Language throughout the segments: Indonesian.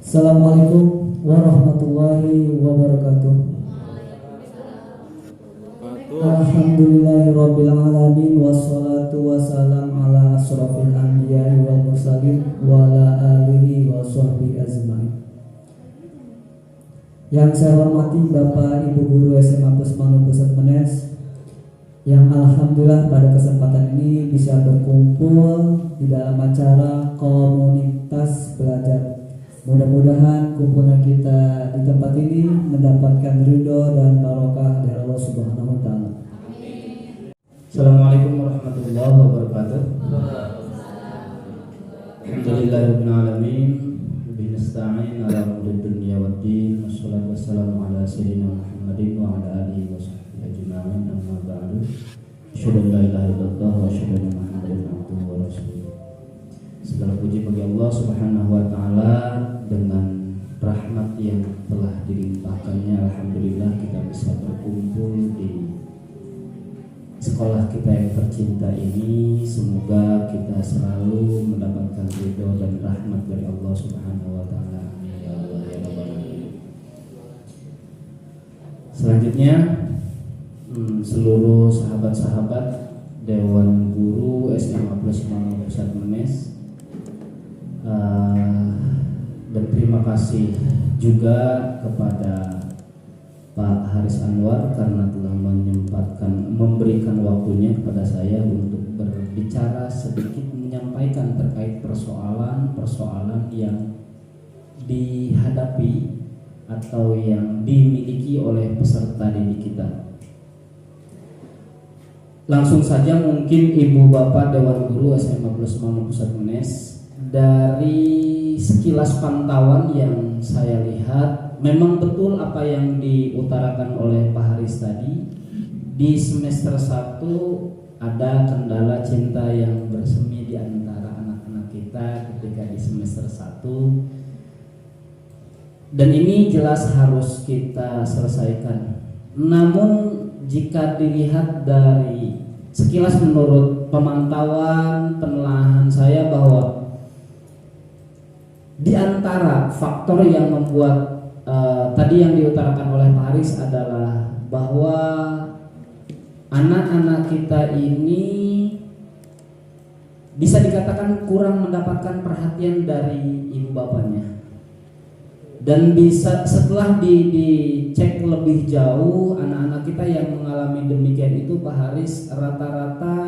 Assalamualaikum warahmatullahi wabarakatuh. Alhamdulillahirabbil alamin wassalatu wassalam ala asrofil anbiya'i wal mursalin wa ala alihi wa sahbihi ajmain. Yang saya hormati Bapak Ibu Guru SMA Pusmanu Pusat Menes, yang alhamdulillah pada kesempatan ini bisa berkumpul di dalam acara komunitas belajar. Mudah-mudahan kumpulan kita di tempat ini mendapatkan ridho dan barokah dari Allah Subhanahu wa taala. Assalamualaikum warahmatullahi wabarakatuh. Alhamdulillahirabbil alamin, bihi nasta'in ala umuri dunya waddin, wassalatu wassalamu ala sayyidina Muhammadin wa ala alihi wa sahbihi ajma'in, amma ba'du. Asyhadu an la ilaha illallah wa asyhadu anna Muhammadan abduhu wa rasuluh. Segala puji bagi Allah Subhanahu wa taala, dengan rahmat yang telah dilimpahkannya, alhamdulillah kita bisa berkumpul di sekolah kita yang tercinta ini. Semoga kita selalu mendapatkan ridho dan rahmat dari Allah Subhanahu wa taala. Amin ya Allah ya rabbal alamin. Selanjutnya, seluruh sahabat-sahabat Dewan Guru SMA Pusmanu Pusat Menes, dan terima kasih juga kepada Pak Haris Anwar karena telah memberikan waktunya kepada saya untuk berbicara sedikit, menyampaikan terkait persoalan-persoalan yang dihadapi atau yang dimiliki oleh peserta didik kita. Langsung saja mungkin Ibu Bapak Dewan Guru SMA Pusmanu Pusat Menes, dari sekilas pantauan yang saya lihat, memang betul apa yang diutarakan oleh Pak Haris tadi. Di semester 1 ada kendala cinta yang bersemi di antara anak-anak kita ketika di semester 1, dan ini jelas harus kita selesaikan. Namun jika dilihat dari sekilas menurut pemantauan penelaahan saya, bahwa di antara faktor yang membuat tadi yang diutarakan oleh Pak Haris adalah bahwa anak-anak kita ini bisa dikatakan kurang mendapatkan perhatian dari ibu bapaknya. Dan bisa setelah dicek lebih jauh, anak-anak kita yang mengalami demikian itu, Pak Haris, rata-rata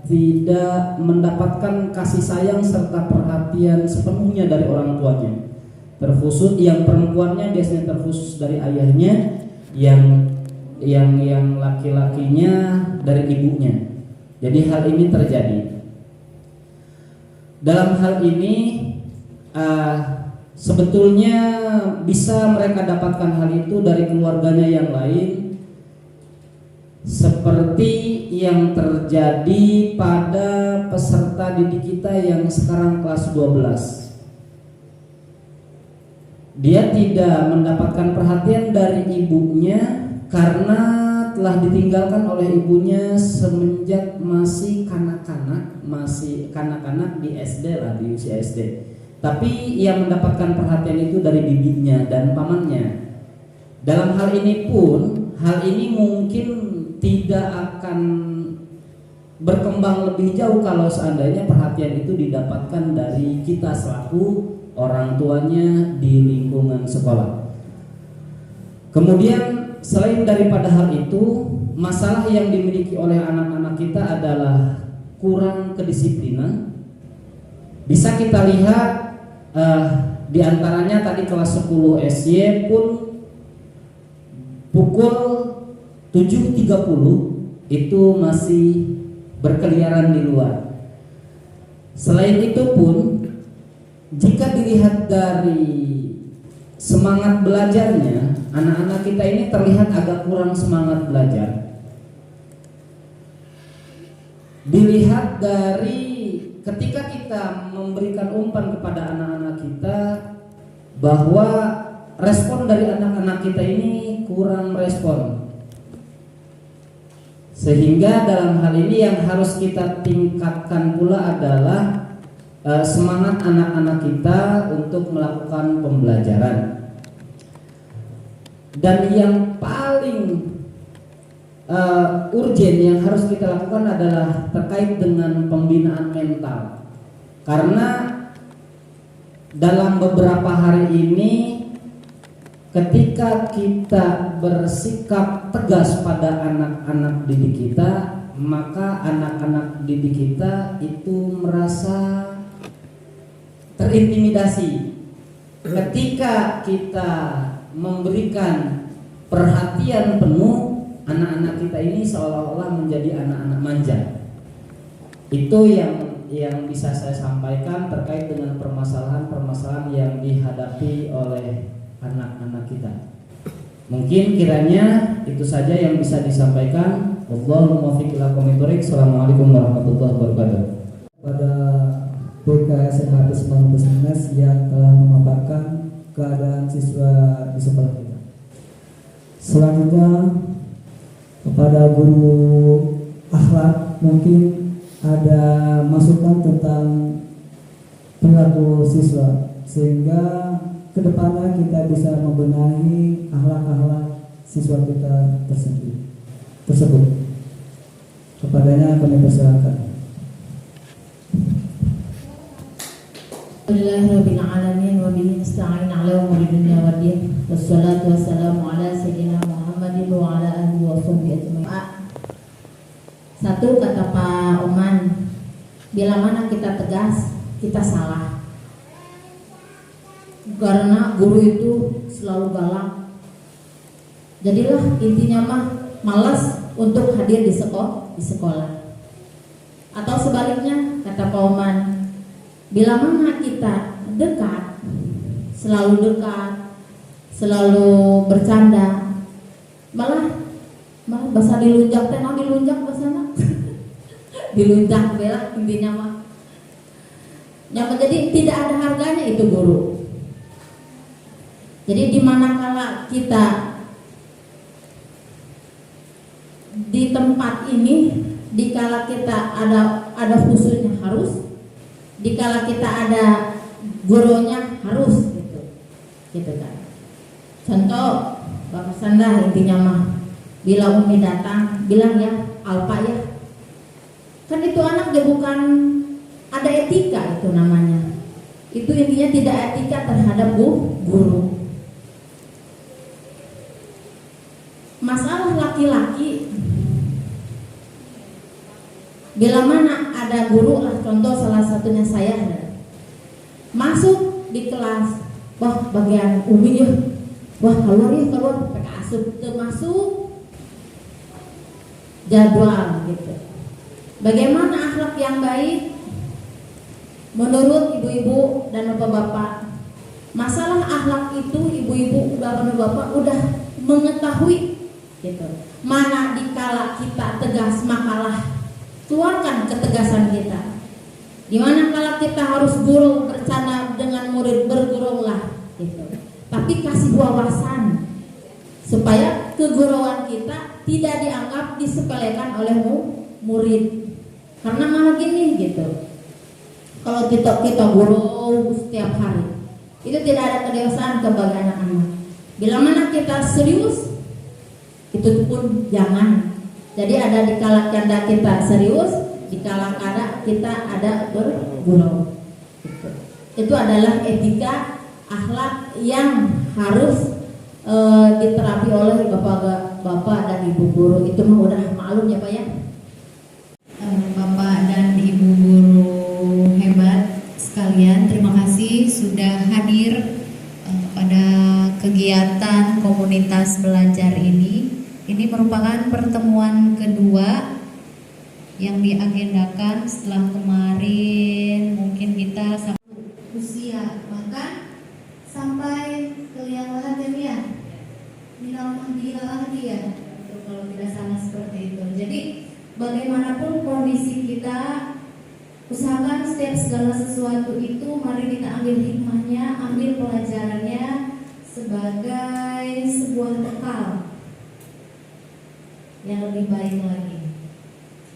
tidak mendapatkan kasih sayang serta perhatian sepenuhnya dari orang tuanya. Terkhusus yang perempuannya biasanya terkhusus dari ayahnya, yang laki-lakinya dari ibunya. Jadi hal ini terjadi. Dalam hal ini sebetulnya bisa mereka dapatkan hal itu dari keluarganya yang lain, seperti yang terjadi pada peserta didik kita yang sekarang kelas 12. Dia tidak mendapatkan perhatian dari ibunya karena telah ditinggalkan oleh ibunya semenjak masih kanak-kanak di SD lah, di usia SD. Tapi yang mendapatkan perhatian itu dari bibinya dan pamannya. Dalam hal ini pun, hal ini mungkin tidak akan berkembang lebih jauh kalau seandainya perhatian itu didapatkan dari kita selaku orang tuanya di lingkungan sekolah. Kemudian selain daripada hal itu, masalah yang dimiliki oleh anak-anak kita adalah kurang kedisiplinan. Bisa kita lihat di antaranya tadi kelas 10 SY pun pukul 7.30 itu masih berkeliaran di luar. Selain itu pun, jika dilihat dari semangat belajarnya, anak-anak kita ini terlihat agak kurang semangat belajar. Dilihat dari ketika kita memberikan umpan kepada anak-anak kita, bahwa respon dari anak-anak kita ini kurang respon. Sehingga dalam hal ini yang harus kita tingkatkan pula adalah semangat anak-anak kita untuk melakukan pembelajaran. Dan yang paling urgent yang harus kita lakukan adalah terkait dengan pembinaan mental. Karena dalam beberapa hari ini ketika kita bersikap tegas pada anak-anak didik kita, maka anak-anak didik kita itu merasa terintimidasi ketika kita memberikan perhatian penuh. Anak-anak kita ini seolah-olah menjadi anak-anak manja. Itu yang bisa saya sampaikan terkait dengan permasalahan-permasalahan yang dihadapi oleh anak-anak kita. Mungkin kiranya itu saja yang bisa disampaikan. Wallahul muwaffiq ila aqwamit thoriq. Assalamualaikum warahmatullahi wabarakatuh. Pada BKSMA Pusmas yang telah memaparkan keadaan siswa di sekolah kita. Selanjutnya kepada guru akhlak, mungkin ada masukan tentang perilaku siswa sehingga kedepannya kita bisa membenahi akhlak-akhlak siswa kita tersebut. Kepadanya kami persilakan. Alhamdulillahirabbil alamin wa bihi nasta'in 'ala umuri dunya waddin. Wassalatu wassalamu ala sayyidina Muhammadin wa ala alihi wa sahbihi ajma'in. Satu kata Pak Oman, bila mana kita tegas, kita salah. Karena guru itu selalu galak. Jadilah intinya mah malas untuk hadir di sekolah. Atau sebaliknya kata Pak Oman, bila mana kita dekat, selalu bercanda, malah bahasa dilunjak teh, dilunjak bahasana, dilunjak bela intinya mah. Yang menjadi tidak ada harganya itu guru. Jadi di manakala kita di tempat ini, dikala kita ada khususnya harus, dikala kita ada gurunya harus gitu kan. Contoh Bapak Sanda intinya mah, bila Umi datang bilang ya Alpa ya, kan itu anak dia bukan ada etika, itu namanya, itu intinya tidak etika terhadap guru. Masalah laki-laki, bila mana ada guru lah, contoh salah satunya saya masuk di kelas, wah bagian Umi ya, wah keluar pakai asup, termasuk jadwal gitu. Bagaimana akhlak yang baik menurut ibu-ibu dan bapak-bapak? Masalah akhlak itu ibu-ibu dan bapak-bapak udah mengetahui gitu. Mana dikala kita tegas, makalah keluarkan ketegasan kita. Dimana kala kita harus guru bercanda dengan murid, bergurulah gitu. Tapi kasih wawasan supaya keguruan kita tidak dianggap disepelekan oleh murid. Karena malah gini gitu, kalau kita guru setiap hari, itu tidak ada kedewasaan kepada anak-anak. Bila mana kita serius, itu pun jangan. Jadi ada di kala canda kita serius, di kala kada kita ada bergurau. Itu adalah etika akhlak yang harus diterapi oleh bapak dan ibu guru. Itu mah udah maklum ya Pak ya. Bapak dan ibu guru hebat sekalian, terima kasih sudah hadir pada kegiatan komunitas belajar ini. Ini merupakan pertemuan kedua yang diagendakan setelah kemarin mungkin kita sampai usia, bahkan sampai ke liang lahat ya, minal mahdi ya, kalau tidak salah seperti itu. Jadi bagaimanapun kondisi kita, usahakan setiap segala sesuatu itu mari kita ambil hikmahnya, ambil pelajarannya sebagai sebuah bekal yang lebih baik lagi.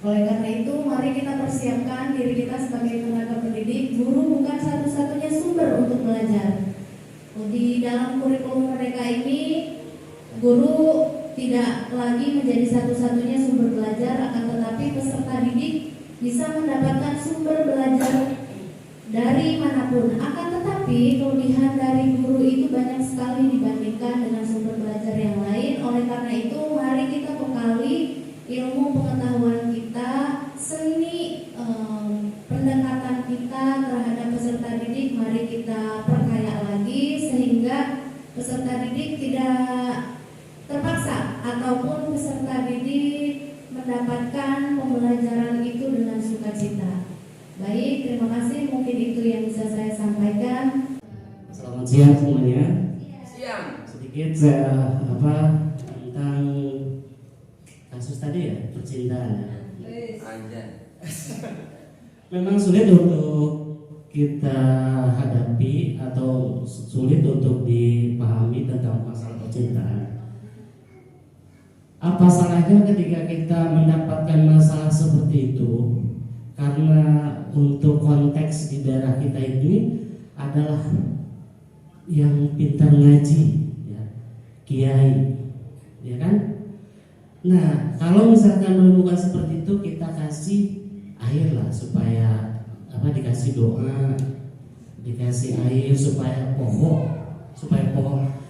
Oleh karena itu, mari kita persiapkan diri kita sebagai tenaga pendidik didik, guru bukan satu-satunya sumber untuk belajar. Di dalam kurikulum mereka ini, guru tidak lagi menjadi satu-satunya sumber belajar, akan tetapi peserta didik bisa mendapatkan sumber belajar dari manapun. Akan tetapi kelebihan dari guru itu banyak sekali dibandingkan dengan sumber belajar yang lain. Oleh karena itu, mari kita bekali ilmu pengetahuan kita, seni pendekatan kita terhadap peserta didik, mari kita perkaya lagi sehingga peserta didik tidak terpaksa ataupun peserta didik mendapatkan pembelajaran itu dengan sukacita. Baik, terima kasih. Mungkin itu yang bisa saya sampaikan. Selamat siang semuanya. Siang. Sedikit saya tentang kasus tadi ya, percintaan. Anjay. Memang sulit untuk kita hadapi atau sulit untuk dipahami tentang masalah percintaan. Apa salahnya ketika kita mendapatkan masalah seperti itu? Karena untuk konteks di daerah kita ini adalah yang pintar ngaji, ya, kiai, ya kan? Nah, kalau misalkan menemukan seperti itu, kita kasih air lah supaya dikasih doa, dikasih air supaya pohon.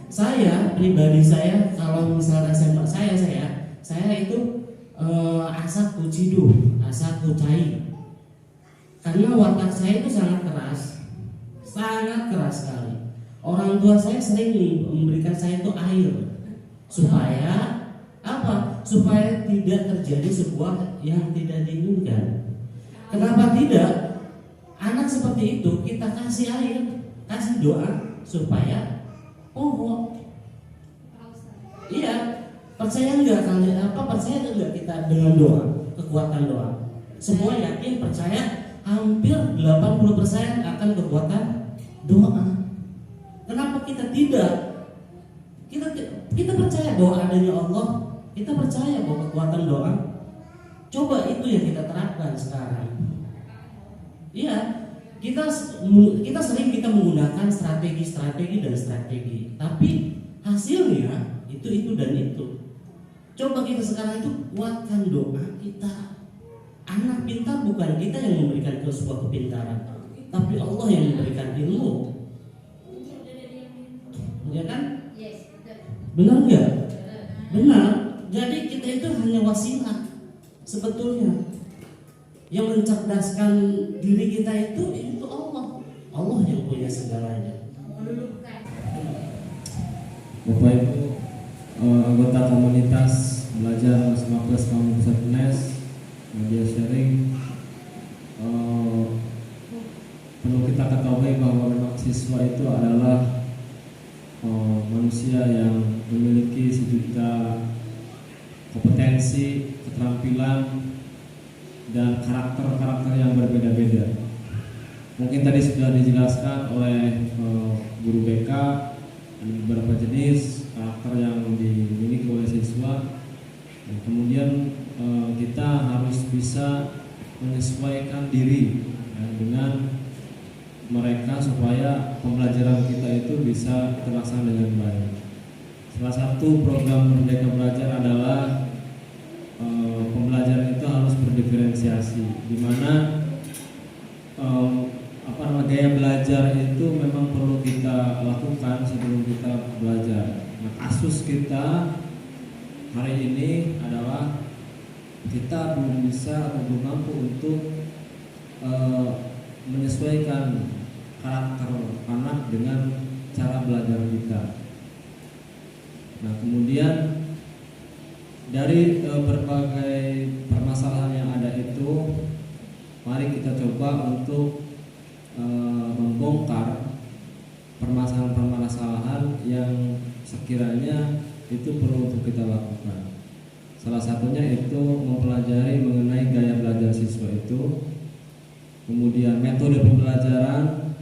Saya pribadi saya, kalau misalnya saya itu asak kucidu, asak kucai. Karena watak saya itu sangat keras sekali. Orang tua saya sering memberikan saya itu air supaya supaya tidak terjadi sebuah yang tidak diinginkan. Kenapa tidak? Anak seperti itu kita kasih air, kasih doa supaya Iya, percaya enggak kita dengan doa, kekuatan doa? Semua yakin, percaya, hampir 80% akan kekuatan doa. Kenapa kita tidak? Kita percaya doa adanya Allah, kita percaya bahwa kekuatan doa. Coba itu yang kita terapkan sekarang. Iya, kita sering menggunakan strategi, tapi hasilnya itu dan itu. Coba kita sekarang itu kuatkan doa kita. Anak pintar bukan kita yang memberikan sebuah kepintaran, tapi Allah yang memberikan ilmu. Ya kan? Benar nggak? Benar. Jadi kita itu hanya wasilah sebetulnya. Yang mencerdaskan diri kita itu Allah. Allah yang punya segalanya. Bapak Ibu anggota komunitas belajar Mapres Kampus UNES media sharing, perlu kita ketahui bahwa memang siswa itu adalah manusia yang memiliki sejuta kompetensi, keterampilan, dan karakter yang berbeda-beda. Mungkin tadi sudah dijelaskan oleh guru BK ada beberapa jenis karakter yang dimiliki oleh siswa. Dan kemudian kita harus bisa menyesuaikan diri dengan mereka supaya pembelajaran kita itu bisa terlaksana dengan baik. Salah satu program Merdeka Belajar adalah pembelajaran itu harus berdiferensiasi, di mana gaya belajar itu memang perlu kita lakukan sebelum kita belajar. Nah, kasus kita hari ini adalah kita belum bisa atau belum mampu untuk menyesuaikan karakter anak dengan cara belajar kita. Nah, kemudian dari berbagai permasalahan yang ada itu, mari kita coba untuk membongkar permasalahan-permasalahan yang sekiranya itu perlu untuk kita lakukan. Salah satunya itu mempelajari mengenai gaya belajar siswa itu, kemudian metode pembelajaran,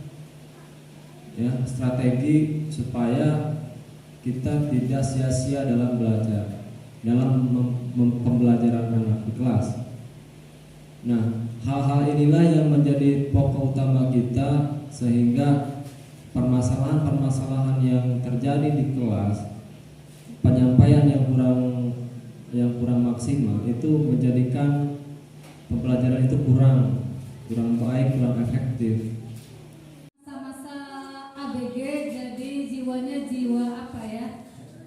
ya, strategi supaya kita tidak sia-sia dalam belajar, dalam pembelajaran anak di kelas. Nah, hal-hal inilah yang menjadi pokok utama kita, sehingga permasalahan-permasalahan yang terjadi di kelas, penyampaian yang kurang maksimal itu menjadikan pembelajaran itu kurang baik, kurang efektif. Masa-masa ABG jadi jiwanya jiwa apa ya,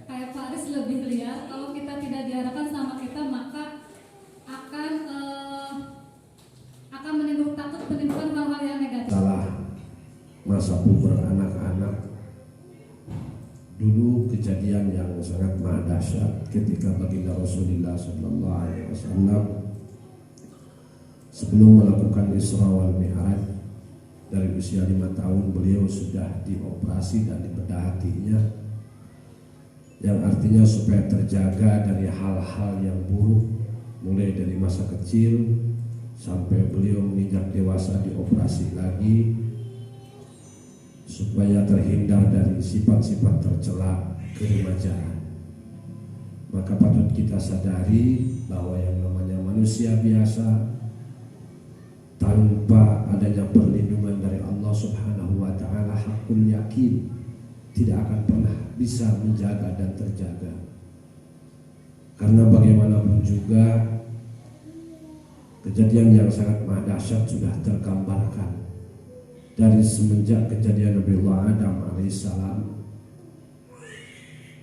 kayak Faris lebih liar. Kalau kita tidak diarahkan sama kita, maka akan menimbulkan hal-hal yang negatif. Salah masa puber anak-anak dulu, kejadian yang sangat dahsyat ketika baginda Rasulullah SAW sebelum melakukan Isra wal Mi'raj. Dari usia 5 tahun beliau sudah dioperasi dan dibedah hatinya, yang artinya supaya terjaga dari hal-hal yang buruk, mulai dari masa kecil sampai beliau menginjak dewasa dioperasi lagi, supaya terhindar dari sifat-sifat tercela keremajaan. Maka patut kita sadari bahwa yang namanya manusia biasa tanpa adanya perlindungan dari Allah Subhanahu wa Ta'ala, hakul yakin tidak akan pernah bisa menjaga dan terjaga. Karena bagaimanapun juga kejadian yang sangat dahsyat sudah tergambarkan dari semenjak kejadian Nabiullah Adam alaihissalam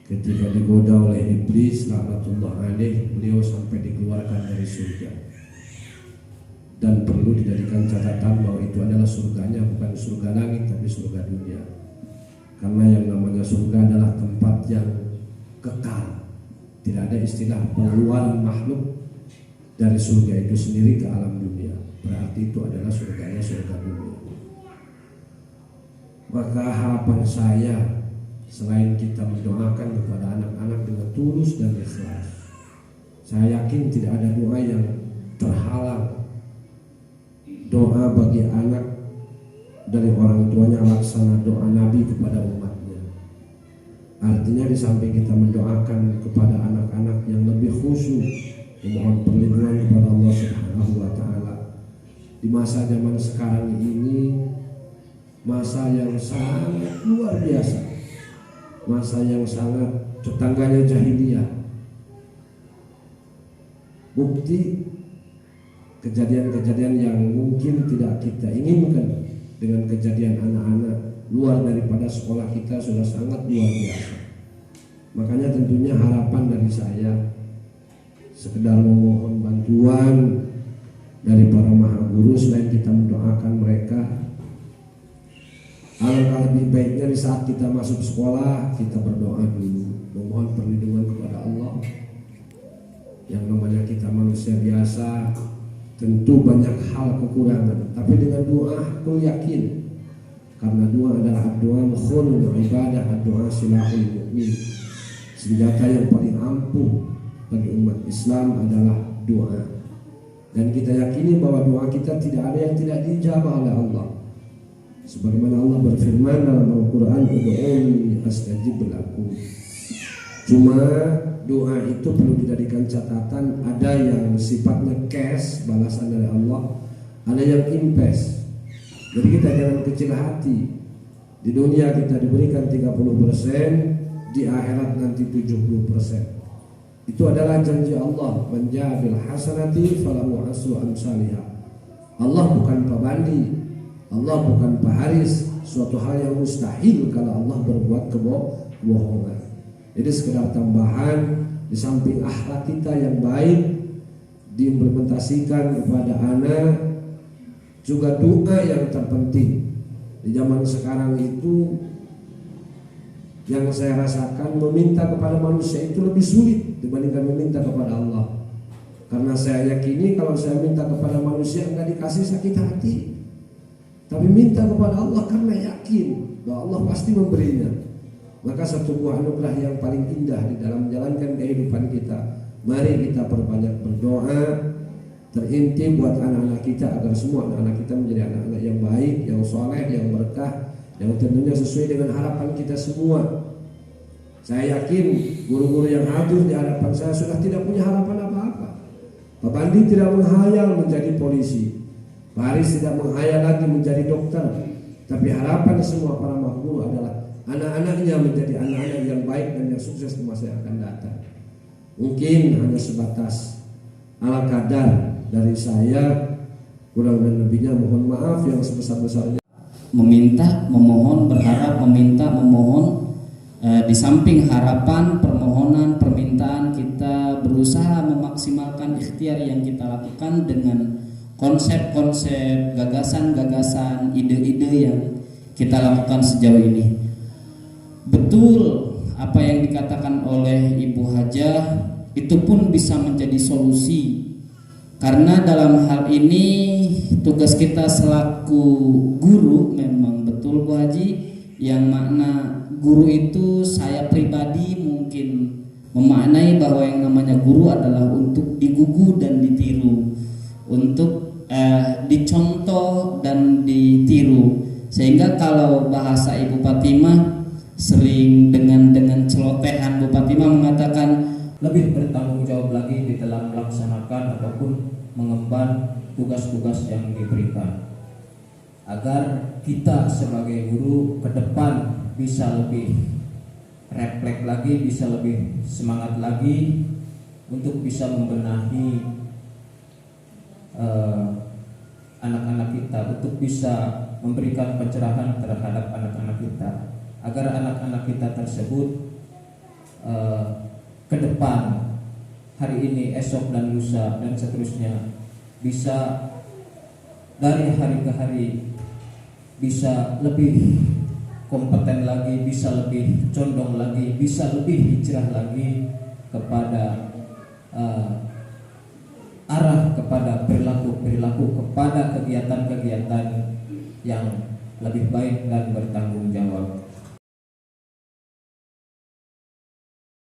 ketika digoda oleh iblis laknatullah alaih, beliau sampai dikeluarkan dari surga. Dan perlu dijadikan catatan bahwa itu adalah surganya, bukan surga langit tapi surga dunia. Karena yang namanya surga adalah tempat yang kekal, tidak ada istilah pengeluaran makhluk dari surga itu sendiri ke alam dunia. Berarti itu adalah surganya surga dunia. Maka harapan saya, selain kita mendoakan kepada anak-anak dengan tulus dan ikhlas, saya yakin tidak ada doa yang terhalang. Doa bagi anak dari orang tuanya laksana doa Nabi kepada umatnya. Artinya di samping kita mendoakan kepada anak-anak yang lebih khusyuk, memohon perlindungan kepada Allah Subhanahu wa Ta'ala, di masa zaman sekarang ini, masa yang sangat luar biasa, masa yang sangat tetangganya jahiliyah. Bukti kejadian-kejadian yang mungkin tidak kita inginkan dengan kejadian anak-anak luar daripada sekolah kita sudah sangat luar biasa. Makanya tentunya harapan dari saya sekedar memohon bantuan dari para maha guru, selain kita mendoakan mereka, alangkah lebih baiknya di saat kita masuk sekolah kita berdoa dulu, memohon perlindungan kepada Allah. Yang namanya kita manusia biasa, tentu banyak hal kekurangan, tapi dengan doa aku yakin, karena doa adalah doa mukhulul ibadah, doa silahul mu'min. Senjata yang paling ampuh bagi umat Islam adalah doa. Dan kita yakini bahwa doa kita tidak ada yang tidak dijabah oleh Allah. Sebagaimana Allah berfirman dalam Al-Quran, ud'uuni astajib lakum. Cuma doa itu perlu dijadikan catatan, ada yang sifatnya cash, balasan dari Allah, ada yang invest. Jadi kita jangan kecil hati. Di dunia kita diberikan 30%, di akhirat nanti 70%. Itu adalah janji Allah, man ja'a bil hasanati falahu asru amsalihha. Allah bukan pabandi, Allah bukan paharis, suatu hal yang mustahil kalau Allah berbuat kebohongan. Jadi sekedar tambahan, di samping akhlak kita yang baik diimplementasikan kepada anak, juga doa yang terpenting. Di zaman sekarang itu yang saya rasakan, meminta kepada manusia itu lebih sulit dibandingkan meminta kepada Allah. Karena saya yakini kalau saya minta kepada manusia enggak dikasih sakit hati, tapi minta kepada Allah karena yakin bahwa Allah pasti memberinya. Maka satu buah anugerah yang paling indah di dalam menjalankan kehidupan kita. Mari kita perbanyak berdoa, terinti buat anak-anak kita, agar semua anak-anak kita menjadi anak-anak yang baik, yang soleh, yang berkah, yang tentunya sesuai dengan harapan kita semua. Saya yakin guru-guru yang hadir di hadapan saya sudah tidak punya harapan apa-apa. Pak Bandi tidak menghayal menjadi polisi, Pak Haris tidak menghayal lagi menjadi dokter. Tapi harapan semua para makmum adalah anak-anaknya menjadi anak-anak yang baik dan yang sukses di masa yang akan datang. Mungkin hanya sebatas ala kadar dari saya, kurang dan lebihnya mohon maaf yang sebesar-besarnya. Meminta, memohon, berharap, meminta, memohon. Di samping harapan, permohonan, permintaan, kita berusaha memaksimalkan ikhtiar yang kita lakukan dengan konsep-konsep, gagasan-gagasan, ide-ide yang kita lakukan sejauh ini. Betul apa yang dikatakan oleh Ibu Hajah, itu pun bisa menjadi solusi. Karena dalam hal ini tugas kita selaku guru, memang betul Bu Haji, yang makna guru itu saya pribadi mungkin memaknai bahwa yang namanya guru adalah untuk digugu dan ditiru, untuk dicontoh dan ditiru. Sehingga kalau bahasa Ibu Fatimah sering dengan celotehan Bu Fatimah mengatakan lebih bertanggung jawab lagi di dalam melaksanakan ataupun mengemban tugas-tugas yang diberikan, agar kita sebagai guru ke depan bisa lebih refleks lagi, bisa lebih semangat lagi untuk bisa membenahi anak-anak kita, untuk bisa memberikan pencerahan terhadap anak-anak kita, agar anak-anak kita tersebut ke depan, hari ini, esok dan lusa dan seterusnya, bisa dari hari ke hari bisa lebih kompeten lagi, bisa lebih condong lagi, bisa lebih hijrah lagi kepada arah, kepada perilaku, kepada kegiatan-kegiatan yang lebih baik dan bertanggung jawab.